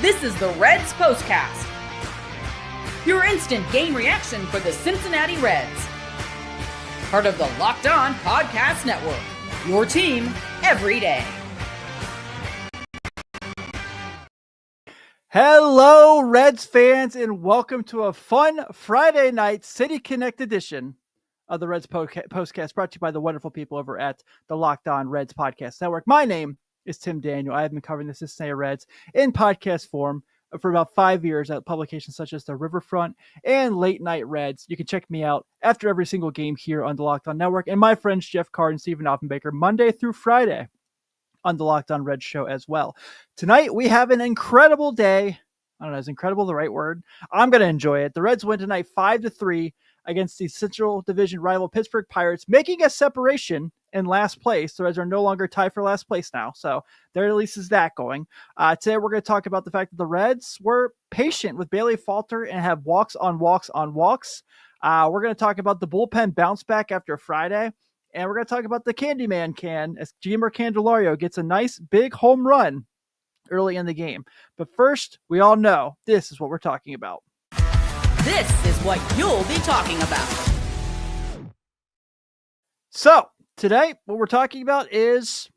This is the Reds POSTCAST, your instant game reaction for the Cincinnati Reds. Part of the Locked On Podcast Network, your team every day. Hello, Reds fans, and welcome to a fun Friday night City Connect edition of the Reds POSTCAST, brought to you by the wonderful people over at the Locked On Reds Podcast Network. My name is Tim Daniel. I have been covering the Cincinnati Reds in podcast form for about 5 years at publications such as the Riverfront and Late Night Reds. You can check me out after every single game here on the Locked On Network, and my friends Jeff Card and Stephen Offenbaker Monday through Friday on the Locked On Reds show as well. Tonight, we have an incredible day. I don't know, is incredible the right word? I'm going to enjoy it. The Reds win tonight 5-3 against the Central Division rival Pittsburgh Pirates, making a separation in last place. The Reds are no longer tied for last place now, so there at least is that going. Today, we're going to talk about the fact that the Reds were patient with Bailey Falter and have walks on walks on walks. We're going to talk about the bullpen bounce back after Friday. And we're going to talk about the Candyman can as Jeimer Candelario gets a nice big home run early in the game. But first, we all know this is what we're talking about. This is what you'll be talking about. So, today, what we're talking about is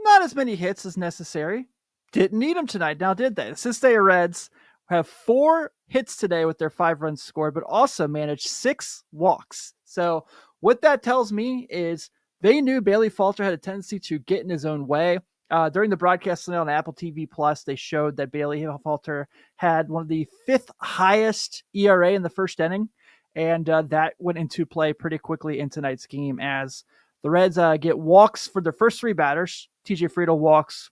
not as many hits as necessary. Didn't need them tonight, now did they? The Cincinnati Reds have 4 hits today with their 5 runs scored, but also managed 6 walks. So, what that tells me is they knew Bailey Falter had a tendency to get in his own way. During the broadcast tonight on Apple TV Plus, they showed that Bailey Falter had one of the 5th highest ERA in the first inning, and that went into play pretty quickly in tonight's game as the Reds get walks for their first 3 batters. TJ Friedl walks,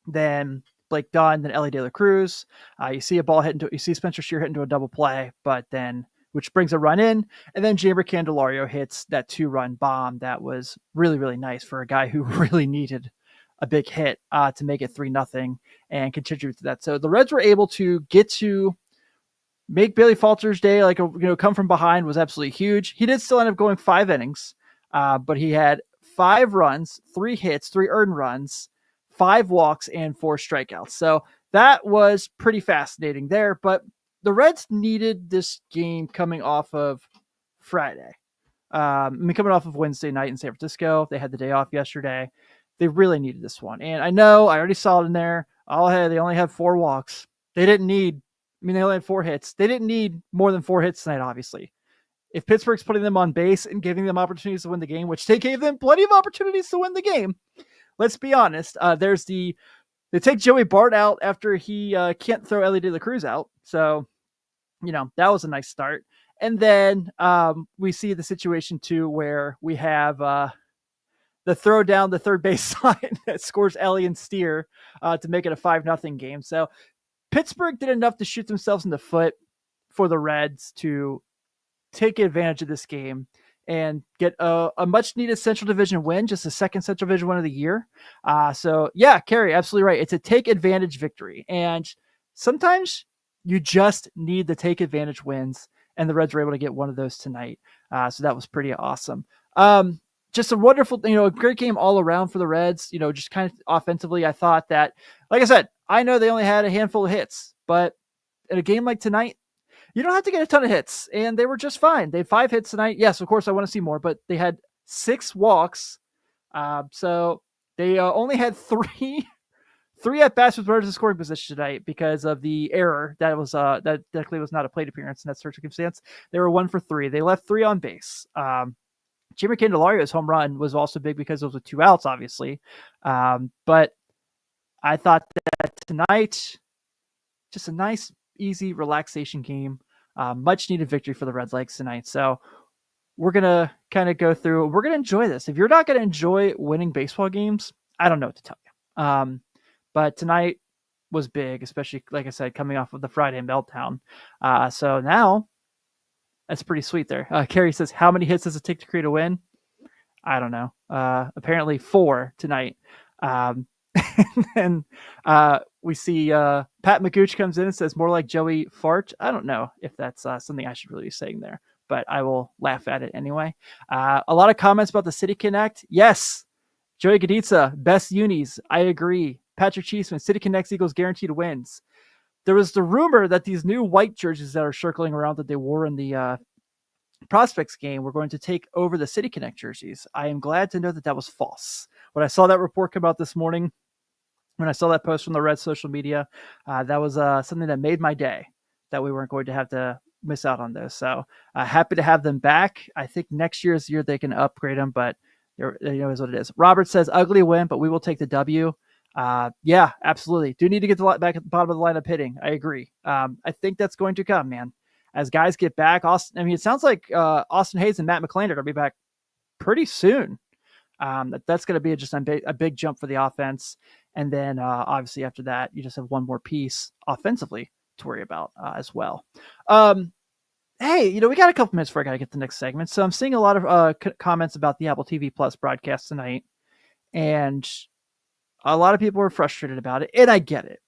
then Blake Dunn, then Ellie De La Cruz. You see a ball you see Spencer Steer hit into a double play, but then which brings a run in, and then Jeimer Candelario hits that 2-run bomb. That was really, really nice for a guy who really needed a big hit to make it 3-0 and contribute to that. So the Reds were able to get to make Bailey Falter's day, come from behind was absolutely huge. He did still end up going 5 innings, but he had 5 runs, 3 hits, 3 earned runs, 5 walks, and 4 strikeouts. So that was pretty fascinating there, but the Reds needed this game coming off of Friday. Coming off of Wednesday night in San Francisco. They had the day off yesterday. They really needed this one. And I know I already saw it in there. They only had 4 walks. They only had 4 hits. They didn't need more than 4 hits tonight, obviously. If Pittsburgh's putting them on base and giving them opportunities to win the game, which they gave them plenty of opportunities to win the game, let's be honest. They take Joey Bart out after he can't throw Ellie De La Cruz out. So, that was a nice start. And then we see the situation too where we have the throw down the third base line that scores Ellie and Steer to make it a 5-0 game. So Pittsburgh did enough to shoot themselves in the foot for the Reds to take advantage of this game and get a much needed Central Division win, just the 2nd Central Division win of the year. So yeah, Carrie, absolutely right. It's a take advantage victory. And sometimes you just need the take advantage wins, and the Reds were able to get one of those tonight. So that was pretty awesome. Just a wonderful, a great game all around for the Reds. Just kind of offensively, I thought that, like I said, I know they only had a handful of hits, but in a game like tonight, you don't have to get a ton of hits, and they were just fine. They had 5 hits tonight. Yes, of course, I want to see more, but they had 6 walks. So they only had 3 at-bats with runners in scoring position tonight because of the error that was that technically was not a plate appearance in that circumstance. They were 1 for 3. They left 3 on base. Jeimer Candelario's home run was also big because it was with 2 outs, obviously. But I thought that tonight, just a nice, easy relaxation game. Much needed victory for the Red Legs tonight. So we're going to kind of go through, we're going to enjoy this. If you're not going to enjoy winning baseball games, I don't know what to tell you. But tonight was big, especially, like I said, coming off of the Friday meltdown. So now, that's pretty sweet there. Carrie says, how many hits does it take to create a win? I don't know. Apparently 4 tonight. And we see Pat McGooch comes in and says, more like Joey Fart. I don't know if that's something I should really be saying there, but I will laugh at it anyway. A lot of comments about the City Connect. Yes, Joey Gaditza, best unis. I agree. Patrick Cheeseman, City Connects Eagles guaranteed wins. There was the rumor that these new white jerseys that are circling around that they wore in the prospects game were going to take over the City Connect jerseys. I am glad to know that that was false. When I saw that report come out this morning, when I saw that post from the Reds social media, that was something that made my day, that we weren't going to have to miss out on those. So happy to have them back. I think next year is the year they can upgrade them, but is what it is. Robert says ugly win, but we will take the W. Yeah, absolutely. Do need to get back at the bottom of the lineup hitting. I agree. I think that's going to come, man. As guys get back, it sounds like Austin Hayes and Matt McClain are going to be back pretty soon. That's going to be just a big jump for the offense. And then obviously after that, you just have one more piece offensively to worry about as well. Hey, we got a couple minutes before I got to get the next segment. So I'm seeing a lot of comments about the Apple TV Plus broadcast tonight. And a lot of people are frustrated about it. And I get it.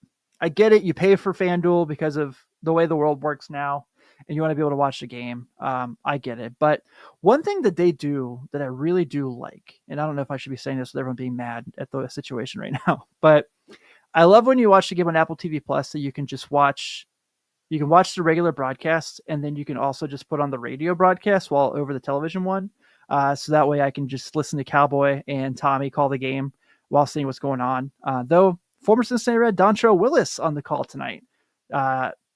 You pay for FanDuel because of the way the world works now, and you want to be able to watch the game. I get it. But one thing that they do that I really do like, and I don't know if I should be saying this with everyone being mad at the situation right now, but I love when you watch the game on Apple TV Plus that you can watch the regular broadcast, and then you can also just put on the radio broadcast while over the television one. So that way I can just listen to Cowboy and Tommy call the game while seeing what's going on. Though former Cincinnati Red Dontrell Willis on the call tonight.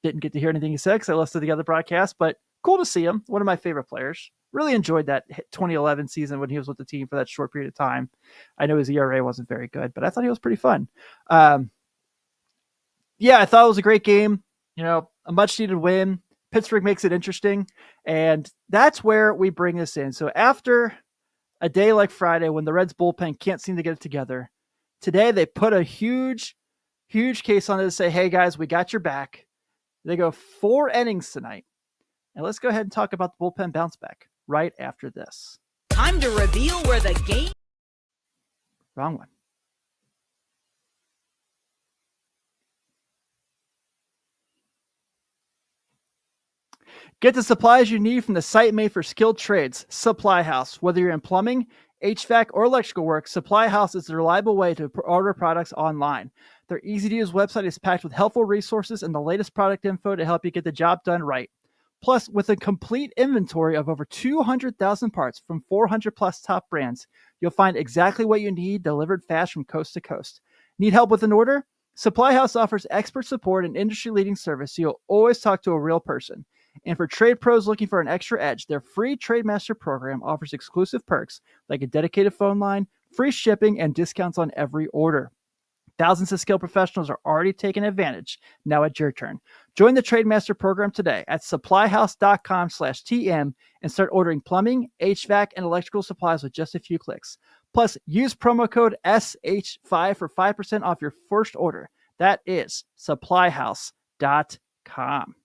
Didn't get to hear anything he said because I listened to the other broadcast, but cool to see him. One of my favorite players. Really enjoyed that 2011 season when he was with the team for that short period of time. I know his ERA wasn't very good, but I thought he was pretty fun. Yeah, I thought it was a great game. A much needed win. Pittsburgh makes it interesting, and that's where we bring this in. So after a day like Friday when the Reds bullpen can't seem to get it together, today they put a huge case on it to say, hey guys, we got your back. They go 4 innings tonight. And let's go ahead and talk about the bullpen bounce back right after this. Time to reveal where the game... Wrong one. Get the supplies you need from the site made for skilled trades, Supply House. Whether you're in plumbing, HVAC, or electrical work, Supply House is a reliable way to order products online. Their easy-to-use website is packed with helpful resources and the latest product info to help you get the job done right. Plus, with a complete inventory of over 200,000 parts from 400-plus top brands, you'll find exactly what you need delivered fast from coast to coast. Need help with an order? Supply House offers expert support and industry-leading service, so you'll always talk to a real person. And for trade pros looking for an extra edge, their free Trade Master program offers exclusive perks like a dedicated phone line, free shipping, and discounts on every order. Thousands of skilled professionals are already taking advantage. Now it's your turn. Join the Trade Master program today at supplyhouse.com/TM and start ordering plumbing, HVAC, and electrical supplies with just a few clicks. Plus, use promo code SH5 for 5% off your first order. That is supplyhouse.com.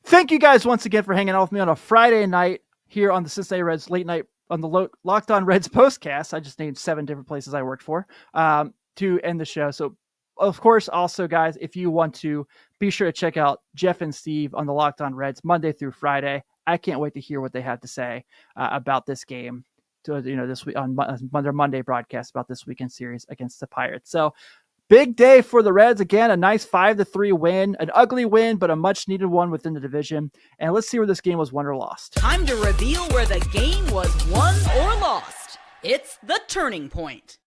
Thank you guys once again for hanging out with me on a Friday night here on the Cincinnati Reds late night on the Locked On Reds postcast. I just named 7 different places I worked for to end the show. So, of course, also, guys, if you want to, be sure to check out Jeff and Steve on the Locked On Reds Monday through Friday. I can't wait to hear what they have to say about this game. This week on their Monday broadcast about this weekend series against the Pirates. So, big day for the Reds. Again, a nice 5-3 win, an ugly win, but a much needed one within the division. And let's see where this game was won or lost. Time to reveal where the game was won or lost. It's the turning point.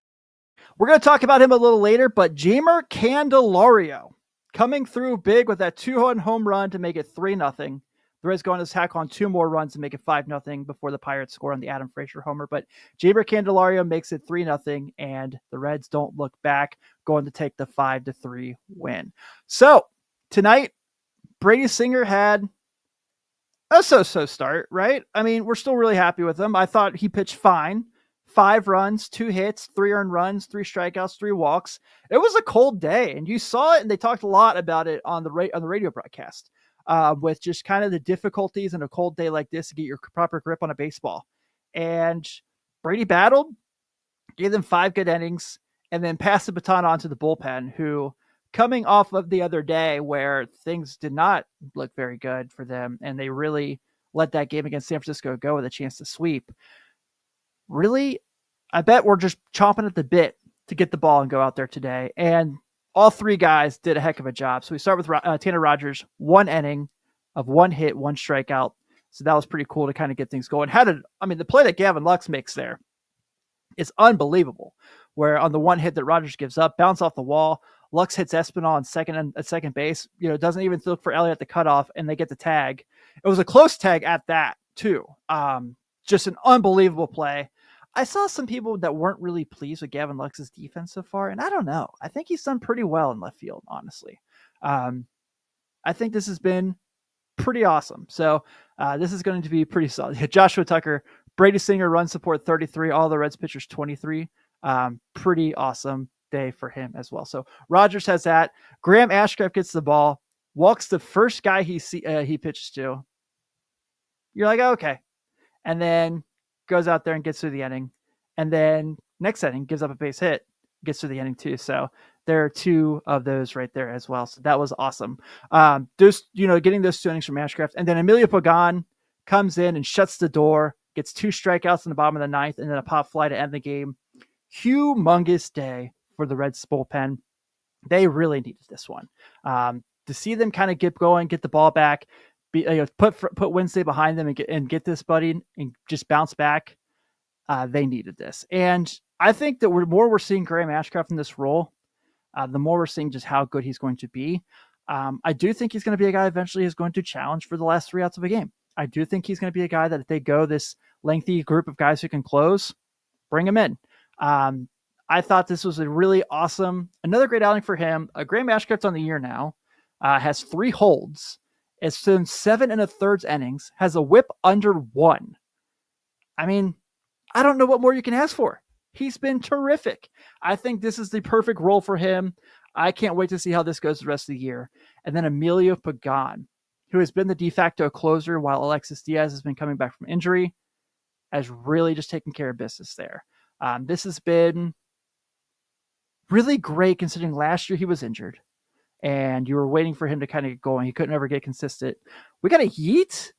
We're going to talk about him a little later, but Jeimer Candelario coming through big with that 2-run home run to make it 3-0. The Reds going to tack on 2 more runs to make it 5-0 before the Pirates score on the Adam Frazier homer. But Jeimer Candelario makes it 3-0, and the Reds don't look back, going to take the 5-3 win. So tonight, Brady Singer had a so-so start, right? I mean, we're still really happy with him. I thought he pitched fine. 5 runs, 2 hits, 3 earned runs, 3 strikeouts, 3 walks. It was a cold day, and you saw it, and they talked a lot about it on the radio broadcast. With just kind of the difficulties in a cold day like this to get your proper grip on a baseball. And Brady battled, gave them 5 good innings, and then passed the baton on to the bullpen, who, coming off of the other day where things did not look very good for them, and they really let that game against San Francisco go with a chance to sweep, really, I bet we're just chomping at the bit to get the ball and go out there today. And all three guys did a heck of a job. So we start with Tanner Rogers, 1 inning of 1 hit, 1 strikeout. So that was pretty cool to kind of get things going. The play that Gavin Lux makes there is unbelievable, where on the 1 hit that Rogers gives up, bounce off the wall, Lux hits Espinal on second base, doesn't even look for Elliott at the cutoff, and they get the tag. It was a close tag at that too. Just an unbelievable play. I saw some people that weren't really pleased with Gavin Lux's defense so far, and I don't know. I think he's done pretty well in left field, honestly. I think this has been pretty awesome. So this is going to be pretty solid. Joshua Tucker, Brady Singer, run support 33, all the Reds pitchers 23. Pretty awesome day for him as well. So Rogers has that. Graham Ashcraft gets the ball, walks the first guy he pitches to. You're like, oh, okay. And then goes out there and gets through the inning. And then next inning gives up a base hit, gets through the inning too. So there are 2 of those right there as well. So that was awesome. Getting those 2 innings from Ashcraft. And then Emilio Pagan comes in and shuts the door, gets 2 strikeouts in the bottom of the 9th, and then a pop fly to end the game. Humongous day for the Reds bullpen. They really needed this one. To see them kind of get going, get the ball back, put Wednesday behind them and get this buddy and just bounce back. They needed this. And I think that we're seeing Graham Ashcraft in this role, the more we're seeing just how good he's going to be. I do think he's going to be a guy eventually who's going to challenge for the last 3 outs of a game. I do think he's going to be a guy that if they go this lengthy group of guys who can close, bring him in. I thought this was a really awesome, another great outing for him. Graham Ashcraft's on the year now, has 3 holds. It's been 7 1/3 innings, has a whip under 1. I mean, I don't know what more you can ask for. He's been terrific. I think this is the perfect role for him. I can't wait to see how this goes the rest of the year. And then Emilio Pagan, who has been the de facto closer while Alexis Diaz has been coming back from injury, has really just taken care of business there. This has been really great considering last year he was injured and you were waiting for him to kind of get going. He couldn't ever get consistent. We got a Yeet.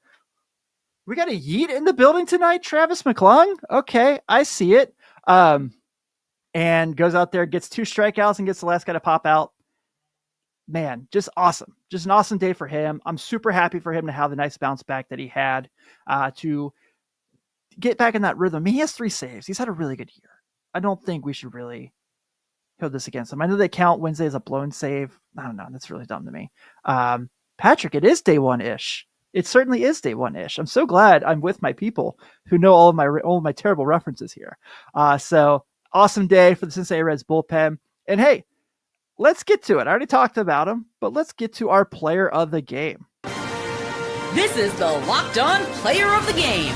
We got a Yeet in the building tonight, Travis McClung. Okay, I see it. And goes out there, gets 2 strikeouts and gets the last guy to pop out. Man, just awesome. Just an awesome day for him. I'm super happy for him to have the nice bounce back that he had to get back in that rhythm. I mean, he has 3 saves. He's had a really good year. I don't think we should really hold this against him. I know they count Wednesday as a blown save. I don't know. That's really dumb to me. Patrick, it is day 1-ish. It certainly is day 1-ish. I'm so glad I'm with my people who know all of my terrible references here. So awesome day for the Cincinnati Reds bullpen. And hey, let's get to it. I already talked about him, but let's get to our player of the game. This is the Locked On Player of the Game.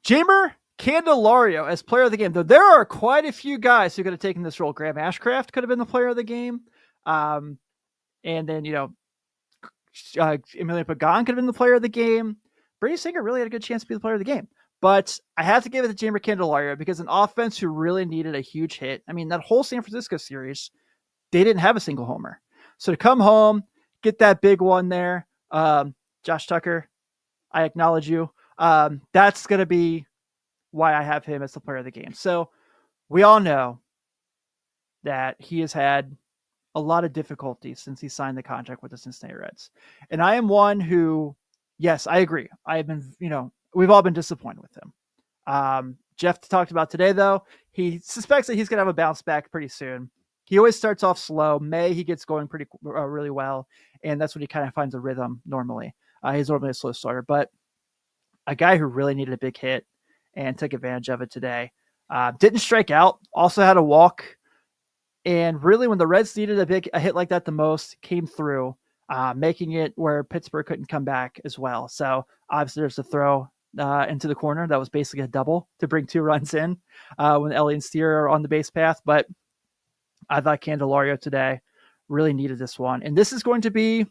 Jeimer Candelario as player of the game. Though there are quite a few guys who could have taken this role. Graham Ashcraft could have been the player of the game. And then, Emilio Pagan could have been the player of the game. Brady Singer really had a good chance to be the player of the game. But I have to give it to Jeimer Candelario because an offense who really needed a huge hit. I mean, that whole San Francisco series, they didn't have a single homer. So to come home, get that big one there, Josh Tucker, I acknowledge you. That's going to be why I have him as the player of the game. So we all know that he has had a lot of difficulties since he signed the contract with the Cincinnati Reds. And I am one who, yes, I agree. I have been, we've all been disappointed with him. Jeff talked about today, though. He suspects that he's going to have a bounce back pretty soon. He always starts off slow. May, he gets going really well. And that's when he kind of finds a rhythm normally. He's normally a slow starter, but a guy who really needed a big hit and took advantage of it today. Didn't strike out, also had a walk. And really when the Reds needed a hit like that the most, came through, making it where Pittsburgh couldn't come back as well. So obviously there's a throw into the corner. That was basically a double to bring 2 runs in when Elliott and Steer are on the base path. But I thought Candelario today really needed this one. And this is going to be,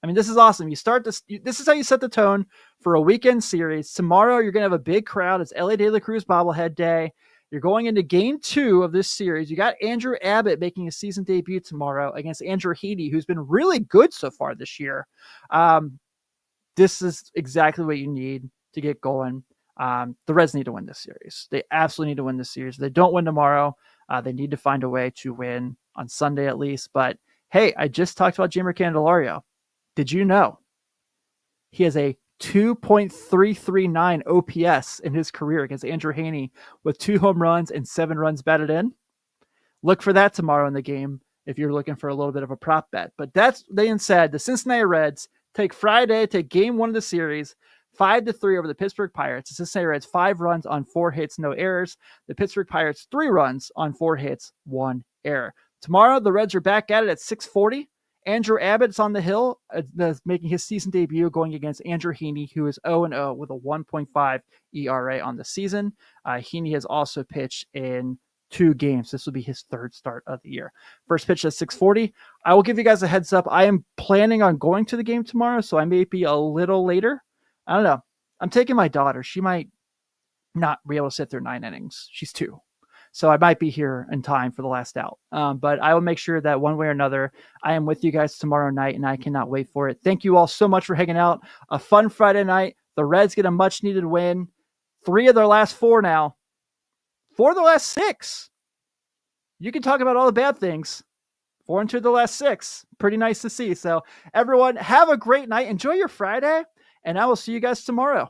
this is awesome. You start this. This is how you set the tone for a weekend series. Tomorrow, you're going to have a big crowd. It's Elly De La Cruz bobblehead day. You're going into game 2 of this series. You got Andrew Abbott making a season debut tomorrow against Andrew Heaney, who's been really good so far this year. This is exactly what you need to get going. The Reds need to win this series. They absolutely need to win this series. If they don't win tomorrow, they need to find a way to win on Sunday at least. But hey, I just talked about Jeimer Candelario. Did you know he has a 2.339 OPS in his career against Andrew Heaney with 2 home runs and 7 runs batted in? Look for that tomorrow in the game if you're looking for a little bit of a prop bet. But that's being said, the Cincinnati Reds take game 1 of the series, 5-3 over the Pittsburgh Pirates. The Cincinnati Reds 5 runs on 4 hits, no errors. The Pittsburgh Pirates 3 runs on 4 hits, 1 error. Tomorrow, the Reds are back at it at 6:40. Andrew Abbott's on the hill, making his season debut, going against Andrew Heaney, who is 0-0 with a 1.5 ERA on the season. Heaney has also pitched in 2 games. This will be his 3rd start of the year. First pitch at 6:40. I will give you guys a heads up. I am planning on going to the game tomorrow, so I may be a little later. I don't know. I'm taking my daughter. She might not be able to sit through 9 innings. She's 2. So I might be here in time for the last out. But I will make sure that one way or another, I am with you guys tomorrow night, and I cannot wait for it. Thank you all so much for hanging out. A fun Friday night. The Reds get a much-needed win. 3 of their last 4 now. 4 of the last 6. You can talk about all the bad things. 4 into the last 6. Pretty nice to see. So everyone, have a great night. Enjoy your Friday, and I will see you guys tomorrow.